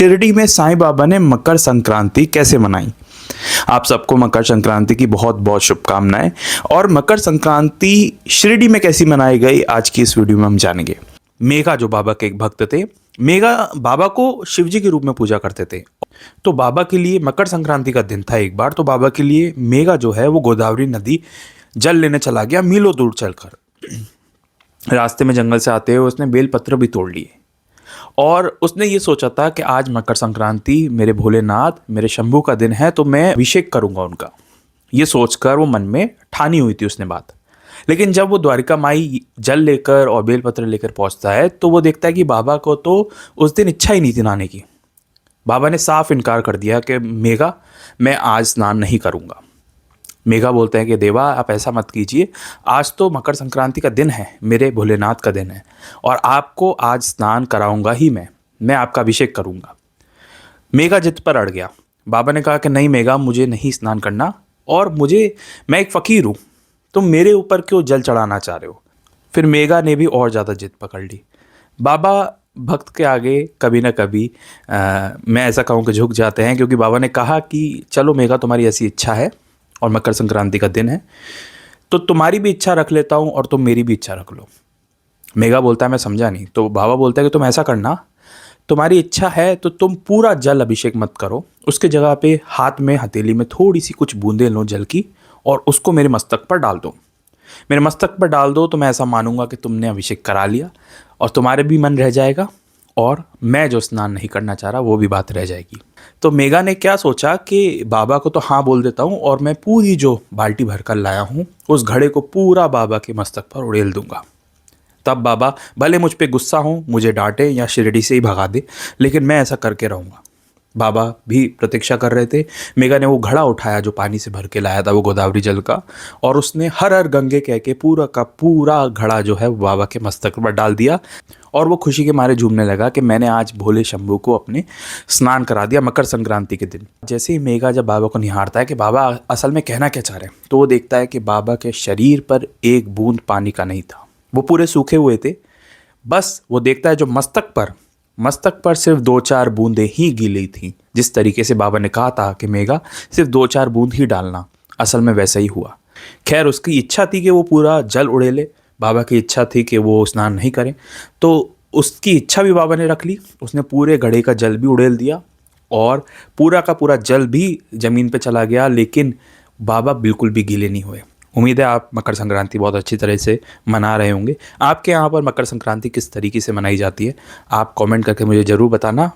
शिरडी में साईं बाबा ने मकर संक्रांति कैसे मनाई। आप सबको मकर संक्रांति की बहुत बहुत शुभकामनाएं। और मकर संक्रांति शिरडी में कैसी मनाई गई आज की इस वीडियो में हम जानेंगे। मेघा जो बाबा के एक भक्त थे, मेघा बाबा को शिवजी के रूप में पूजा करते थे। तो बाबा के लिए मकर संक्रांति का दिन था। एक बार तो बाबा के लिए मेघा जो है वो गोदावरी नदी जल लेने चला गया, मीलों दूर चलकर। रास्ते में जंगल से आते हुए उसने बेलपत्र भी तोड़ लिए और उसने ये सोचा था कि आज मकर संक्रांति, मेरे भोलेनाथ, मेरे शंभू का दिन है, तो मैं अभिषेक करूंगा उनका। ये सोचकर वो मन में ठानी हुई थी उसने बात। लेकिन जब वो द्वारिका माई जल लेकर और बेलपत्र लेकर पहुंचता है तो वो देखता है कि बाबा को तो उस दिन इच्छा ही नहीं थी नहाने की। बाबा ने साफ इनकार कर दिया कि मेघा, मैं आज स्नान नहीं करूंगा। मेघा बोलते हैं कि देवा, आप ऐसा मत कीजिए, आज तो मकर संक्रांति का दिन है, मेरे भोलेनाथ का दिन है, और आपको आज स्नान कराऊंगा ही मैं आपका अभिषेक करूंगा। मेघा जिद पर अड़ गया। बाबा ने कहा कि नहीं मेघा, मुझे नहीं स्नान करना, और मैं एक फ़कीर हूँ, तुम मेरे ऊपर क्यों जल चढ़ाना चाह रहे हो। फिर मेघा ने भी और ज़्यादा जिद पकड़ ली। बाबा भक्त के आगे कभी ना कभी मैं ऐसा कहूँ कि झुक जाते हैं, क्योंकि बाबा ने कहा कि चलो मेघा, तुम्हारी ऐसी इच्छा है और मकर संक्रांति का दिन है, तो तुम्हारी भी इच्छा रख लेता हूँ और तुम मेरी भी इच्छा रख लो। मेघा बोलता है मैं समझा नहीं। तो बाबा बोलता है कि तुम ऐसा करना, तुम्हारी इच्छा है तो तुम पूरा जल अभिषेक मत करो, उसके जगह पे हाथ में हथेली में थोड़ी सी कुछ बूंदें लो जल की और उसको मेरे मस्तक पर डाल दो। मेरे मस्तक पर डाल दो तो मैं ऐसा मानूंगा कि तुमने अभिषेक करा लिया और तुम्हारे भी मन रह जाएगा, और मैं जो स्नान नहीं करना चाह रहा वो भी बात रह जाएगी। तो मेघा ने क्या सोचा कि बाबा को तो हाँ बोल देता हूँ और मैं पूरी जो बाल्टी भर कर लाया हूँ उस घड़े को पूरा बाबा के मस्तक पर उड़ेल दूंगा। तब बाबा भले मुझ पे गुस्सा हो, मुझे डांटे या शिरडी से ही भगा दे, लेकिन मैं ऐसा करके रहूँगा। बाबा भी प्रतीक्षा कर रहे थे। मेघा ने वो घड़ा उठाया जो पानी से भर के लाया था, वो गोदावरी जल का, और उसने हर हर गंगे कह के पूरा का पूरा घड़ा जो है वो बाबा के मस्तक पर डाल दिया। और वो खुशी के मारे झूमने लगा कि मैंने आज भोले शंभू को अपने स्नान करा दिया मकर संक्रांति के दिन। जैसे ही मेघा जब बाबा को निहारता है कि बाबा असल में कहना क्या चाह रहे हैं, तो वो देखता है कि बाबा के शरीर पर एक बूंद पानी का नहीं था, वो पूरे सूखे हुए थे। बस वो देखता है जो मस्तक पर सिर्फ 2-4 बूंदें ही गीली थी। जिस तरीके से बाबा ने कहा था कि मेघा सिर्फ 2-4 बूंद ही डालना, असल में वैसा ही हुआ। खैर, उसकी इच्छा थी कि वो पूरा जल उड़ेले, बाबा की इच्छा थी कि वो स्नान नहीं करें, तो उसकी इच्छा भी बाबा ने रख ली। उसने पूरे घड़े का जल भी उड़ेल दिया और पूरा का पूरा जल भी ज़मीन पे चला गया, लेकिन बाबा बिल्कुल भी गीले नहीं हुए। उम्मीद है आप मकर संक्रांति बहुत अच्छी तरह से मना रहे होंगे। आपके यहाँ पर मकर संक्रांति किस तरीके से मनाई जाती है, आप कमेंट करके मुझे ज़रूर बताना।